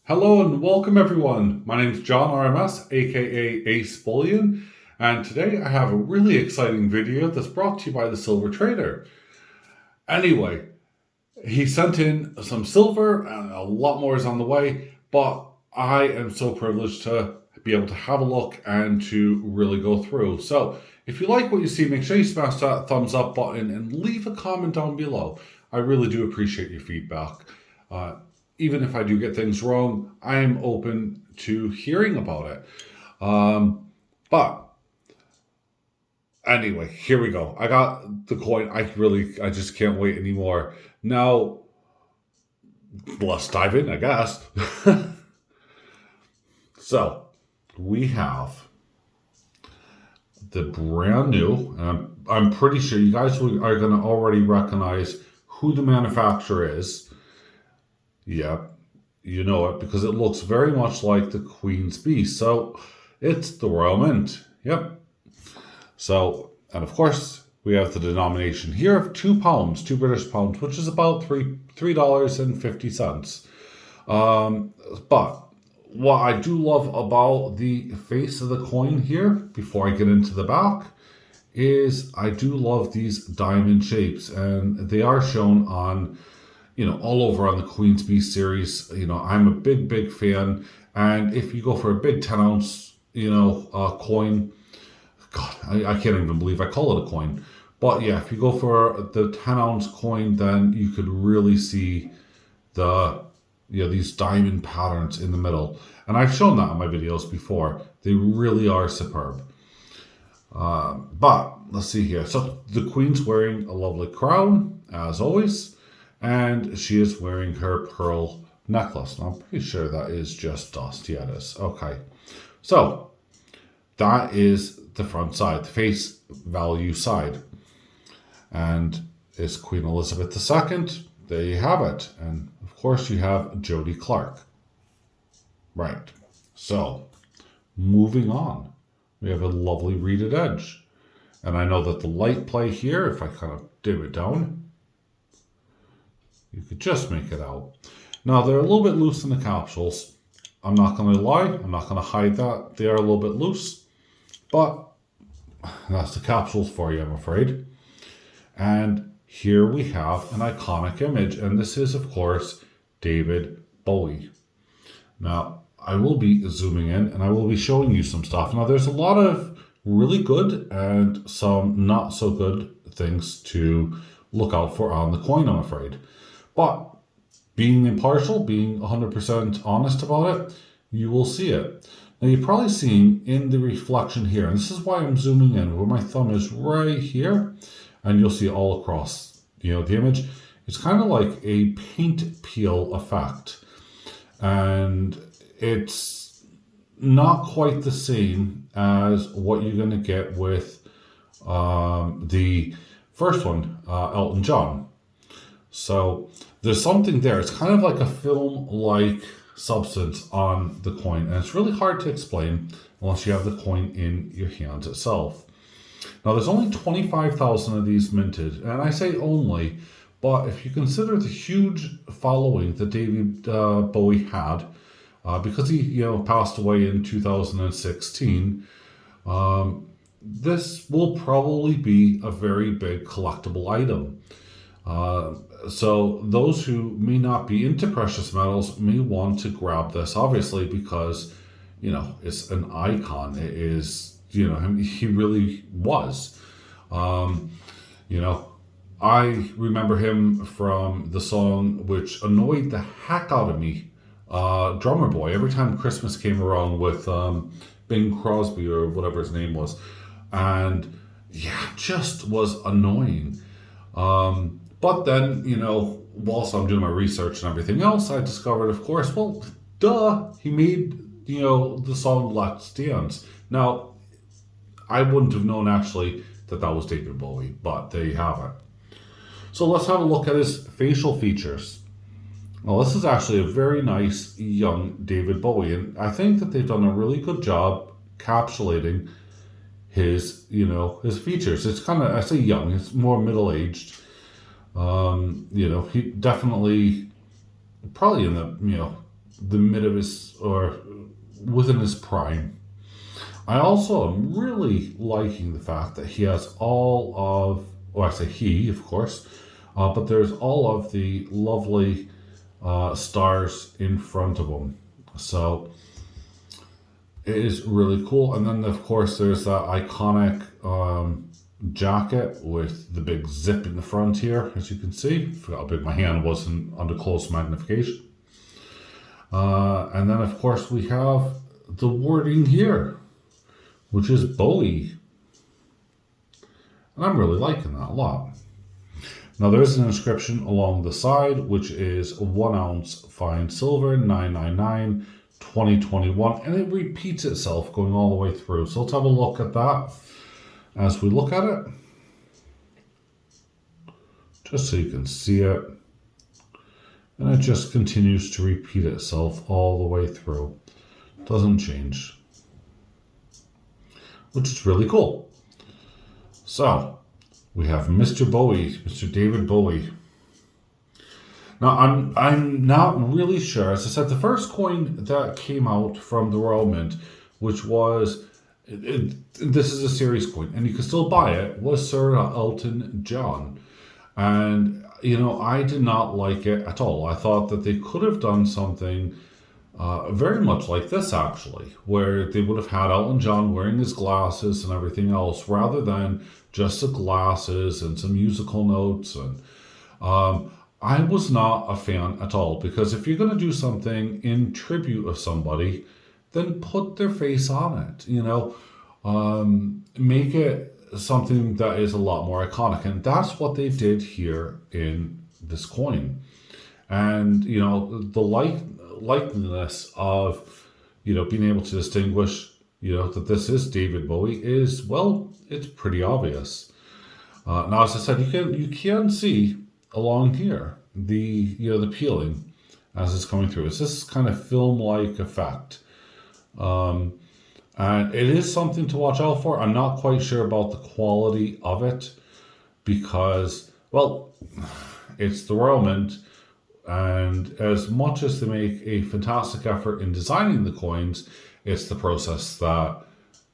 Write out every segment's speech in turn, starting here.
Hello and welcome everyone. My name is John RMS, aka AceBullion, and today I have a really exciting video that's brought to you by the Silver Trader. Anyway, he sent in some silver and a lot more is on the way, but I am so privileged to be able to have a look and to really go through. So if you like what you see, make sure you smash that thumbs up button and leave a comment down below. I really do appreciate your feedback. Even if I do get things wrong, I am open to hearing about it. But anyway, here we go. I got the coin. I just can't wait anymore. Now, let's dive in, I guess. So, we have the brand new, and I'm pretty sure you guys are going to already recognize who the manufacturer is. Yep, you know it because it looks very much like the Queen's Beast. So it's the Royal Mint. Yep. So, and of course, we have the denomination here of £2, 2 British pounds, which is about $3.50. But what I do love about the face of the coin here, before I get into the back, is I do love these diamond shapes, and they are shown on all over on the Queen's Beast series. I'm a big fan. And if you go for a big 10 ounce, coin, God, I can't even believe I call it a coin. But yeah, if you go for the 10 ounce coin, then you could really see these diamond patterns in the middle. And I've shown that in my videos before. They really are superb. But let's see here. So the Queen's wearing a lovely crown, as always. And she is wearing her pearl necklace. Now, I'm pretty sure that is just dust. Yeah, it is. Okay. So, that is the front side, the face value side. And it's Queen Elizabeth II. There you have it. And, of course, you have Jodie Clark. Right. So, moving on. We have a lovely reeded edge. And I know that the light play here, if I kind of dim it down, you could just make it out. Now, they're a little bit loose in the capsules. I'm not going to lie. I'm not going to hide that. They are a little bit loose. But that's the capsules for you, I'm afraid. And here we have an iconic image. And this is, of course, David Bowie. Now, I will be zooming in and I will be showing you some stuff. Now, there's a lot of really good and some not so good things to look out for on the coin, I'm afraid. But being impartial, being 100% honest about it, you will see it. Now, you're probably seeing in the reflection here, and this is why I'm zooming in, where my thumb is right here, and you'll see all across, the image. It's kind of like a paint peel effect. And it's not quite the same as what you're going to get with the first one, Elton John. So there's something there. It's kind of like a film-like substance on the coin. And it's really hard to explain unless you have the coin in your hands itself. Now, there's only 25,000 of these minted. And I say only, but if you consider the huge following that David Bowie had, because he passed away in 2016, this will probably be a very big collectible item. So those who may not be into precious metals may want to grab this, obviously, because, it's an icon. It is, he really was. I remember him from the song which annoyed the heck out of me, Drummer Boy. Every time Christmas came around with Bing Crosby or whatever his name was. And yeah, just was annoying. But then, whilst I'm doing my research and everything else, I discovered, of course, well, duh, he made, the song Let's Dance. Now, I wouldn't have known actually that was David Bowie, but there you have it. So let's have a look at his facial features. Well, this is actually a very nice young David Bowie, and I think that they've done a really good job encapsulating his, his features. It's kind of, I say young, it's more middle-aged. He definitely, probably in the, the mid of his, or within his prime. I also am really liking the fact that he has all of, well, I say he, of course, but there's all of the lovely stars in front of him. So it is really cool. And then, of course, there's that iconic jacket with the big zip in the front here, as you can see. I forgot how big my hand was under close magnification. And then, of course, we have the wording here, which is Bowie. And I'm really liking that a lot. Now, there's an inscription along the side, which is 1 ounce fine silver, 999, 2021. And it repeats itself going all the way through. So let's have a look at that as we look at it. Just so you can see it. And it just continues to repeat itself all the way through. Doesn't change. Which is really cool. So, we have Mr. Bowie, Mr. David Bowie. Now, I'm not really sure. As I said, the first coin that came out from the Royal Mint, which was, this is a series coin, and you can still buy it, was Sir Elton John. And, you know, I did not like it at all. I thought that they could have done something very much like this, actually, where they would have had Elton John wearing his glasses and everything else, rather than just the glasses and some musical notes. And I was not a fan at all, because if you're going to do something in tribute of somebody, then put their face on it, you know, make it something that is a lot more iconic. And that's what they did here in this coin. And, you know, the likeness of, you know, being able to distinguish, you know, that this is David Bowie is, well, it's pretty obvious. Now, as I said, you can see along here the, you know, the peeling as it's coming through. It's this kind of film-like effect. And it is something to watch out for. I'm not quite sure about the quality of it because, well, it's the Royal Mint, and as much as they make a fantastic effort in designing the coins, it's the process that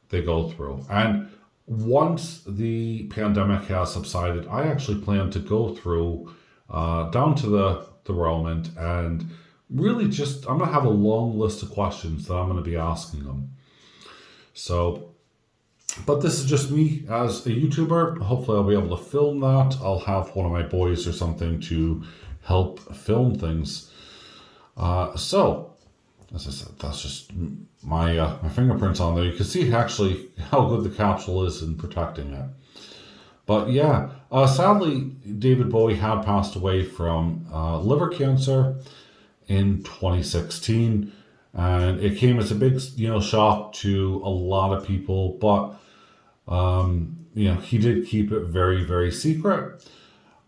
they go through. And once the pandemic has subsided, I actually plan to go through down to the Royal Mint and really just, I'm going to have a long list of questions that I'm going to be asking them. So, but this is just me as a YouTuber. Hopefully I'll be able to film that. I'll have one of my boys or something to help film things. So, as I said, that's just my fingerprints on there. You can see actually how good the capsule is in protecting it. But yeah, sadly, David Bowie had passed away from liver cancer in 2016. And it came as a big, you know, shock to a lot of people. But, you know, he did keep it very, very secret.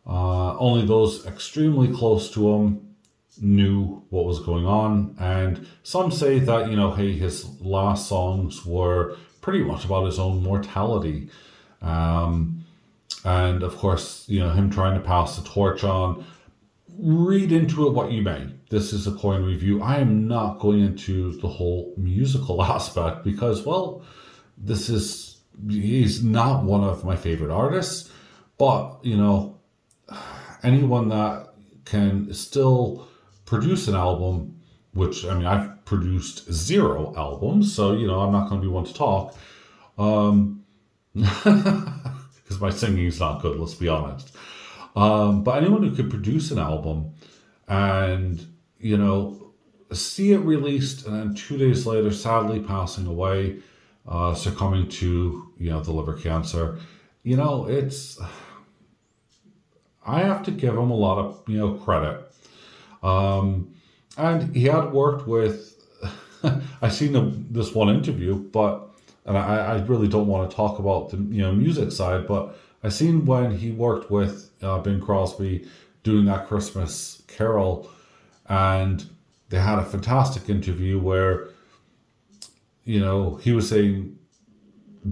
Only those extremely close to him knew what was going on. And some say that, you know, hey, his last songs were pretty much about his own mortality. And of course, you know, him trying to pass the torch on. Read into it what you may. This is a coin review. I am not going into the whole musical aspect because, well, he's not one of my favorite artists. But, you know, anyone that can still produce an album, which, I mean, I've produced 0 albums, so, you know, I'm not going to be one to talk. Because my singing is not good, let's be honest. But anyone who could produce an album and, you know, see it released and then 2 days later, sadly passing away, succumbing to, you know, the liver cancer, you know, I have to give him a lot of, you know, credit. And he had worked with, I've seen this one interview, but, and I really don't want to talk about the, you know, music side, but I seen when he worked with Bing Crosby doing that Christmas Carol, and they had a fantastic interview where, you know, he was saying,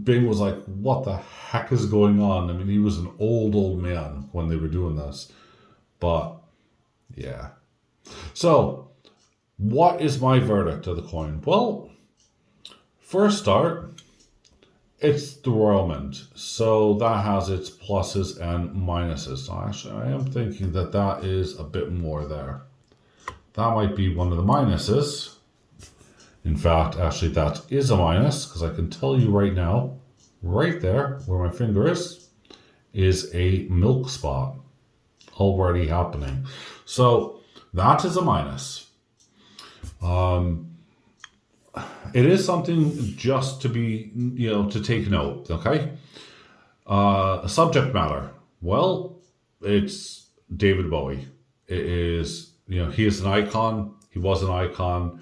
Bing was like, what the heck is going on? I mean, he was an old man when they were doing this. But, yeah. So, What is my verdict of the coin? Well, first start, it's the Royal Mint. So that has its pluses and minuses. So actually, I am thinking that that is a bit more there. That might be one of the minuses. In fact, actually, that is a minus, because I can tell you right now, right there, where my finger is a milk spot already happening. So that is a minus. It is something just to be, to take note, okay? Subject matter. Well, it's David Bowie. It is, he is an icon. He was an icon.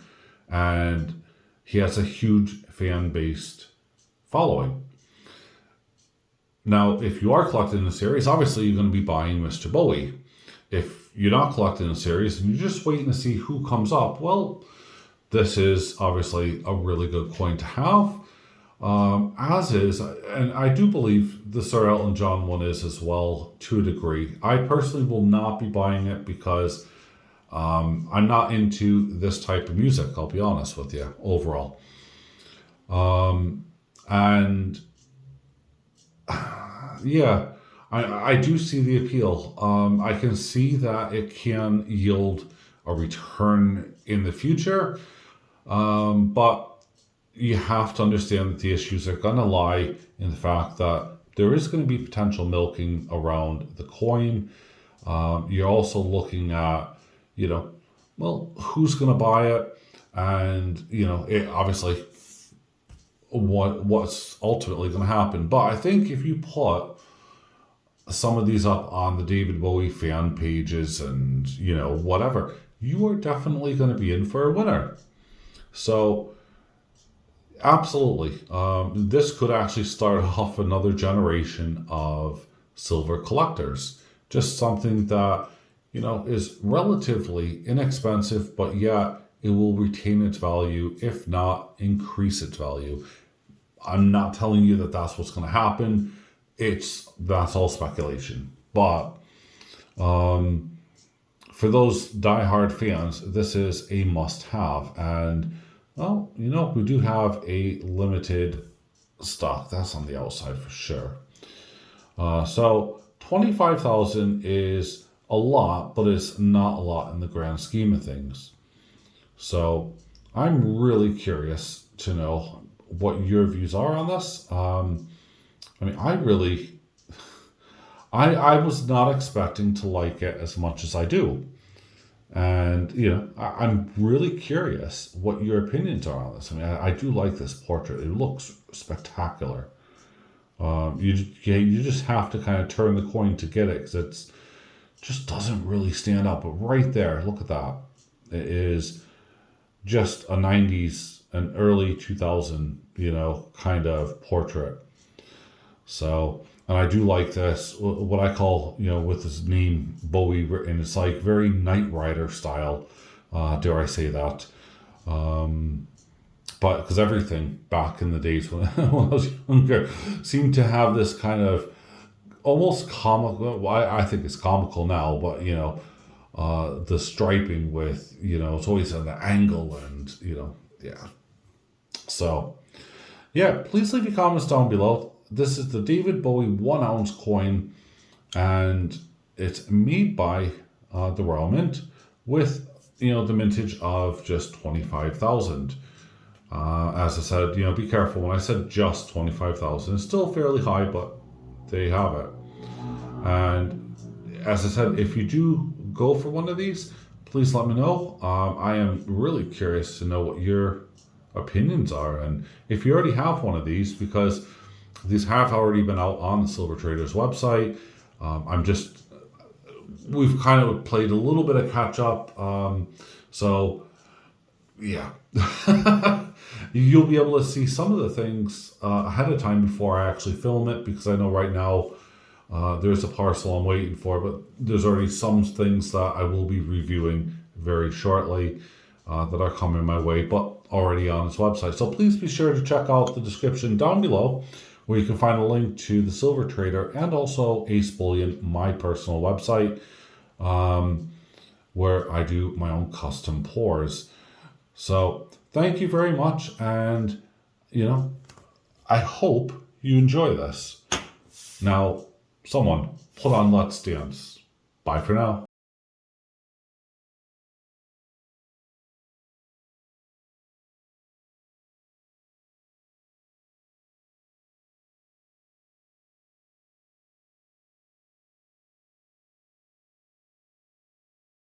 And he has a huge fan-based following. Now, if you are collecting the series, obviously you're going to be buying Mr. Bowie. If you're not collecting the series and you're just waiting to see who comes up, well, this is obviously a really good coin to have. As is, and I do believe the Sir Elton John one is as well, to a degree. I personally will not be buying it because I'm not into this type of music, I'll be honest with you, overall. And yeah, I do see the appeal. I can see that it can yield a return in the future, but you have to understand that the issues are going to lie in the fact that there is going to be potential milking around the coin. You're also looking at, well, who's going to buy it? And, it obviously what's ultimately going to happen. But I think if you put some of these up on the David Bowie fan pages and, whatever, you are definitely going to be in for a winner. So, absolutely. This could actually start off another generation of silver collectors. Just something that, is relatively inexpensive, but yet it will retain its value, if not increase its value. I'm not telling you that that's what's going to happen. That's all speculation. But for those diehard fans, this is a must-have. And, well, we do have a limited stock. That's on the outside for sure. So 25,000 is a lot, but it's not a lot in the grand scheme of things. So I'm really curious to know what your views are on this. I was not expecting to like it as much as I do. And, I'm really curious what your opinions are on this. I do like this portrait. It looks spectacular. You just have to kind of turn the coin to get it, because it's just doesn't really stand out. But right there, look at that. It is just a 90s and early 2000, kind of portrait. So, and I do like this, what I call, with his name Bowie written, it's like very Knight Rider style, dare I say that. But because everything back in the days when I was younger seemed to have this kind of almost comical, well, I think it's comical now, but, the striping with, it's always at the angle and, yeah. So, yeah, please leave your comments down below. This is the David Bowie 1 ounce coin, and it's made by the Royal Mint with, the mintage of just 25,000. As I said, be careful. When I said just 25,000, it's still fairly high, but there you have it. And as I said, if you do go for one of these, please let me know. I am really curious to know what your opinions are, and if you already have one of these, because these have already been out on the Silver Traders website. We've kind of played a little bit of catch up. So, yeah. You'll be able to see some of the things ahead of time before I actually film it, because I know right now there's a parcel I'm waiting for, but there's already some things that I will be reviewing very shortly that are coming my way, but already on his website. So please be sure to check out the description down below, where you can find a link to the Silver Trader and also AceBullion, my personal website, where I do my own custom pours. So thank you very much, and I hope you enjoy this. Now, someone put on Let's Dance. Bye for now.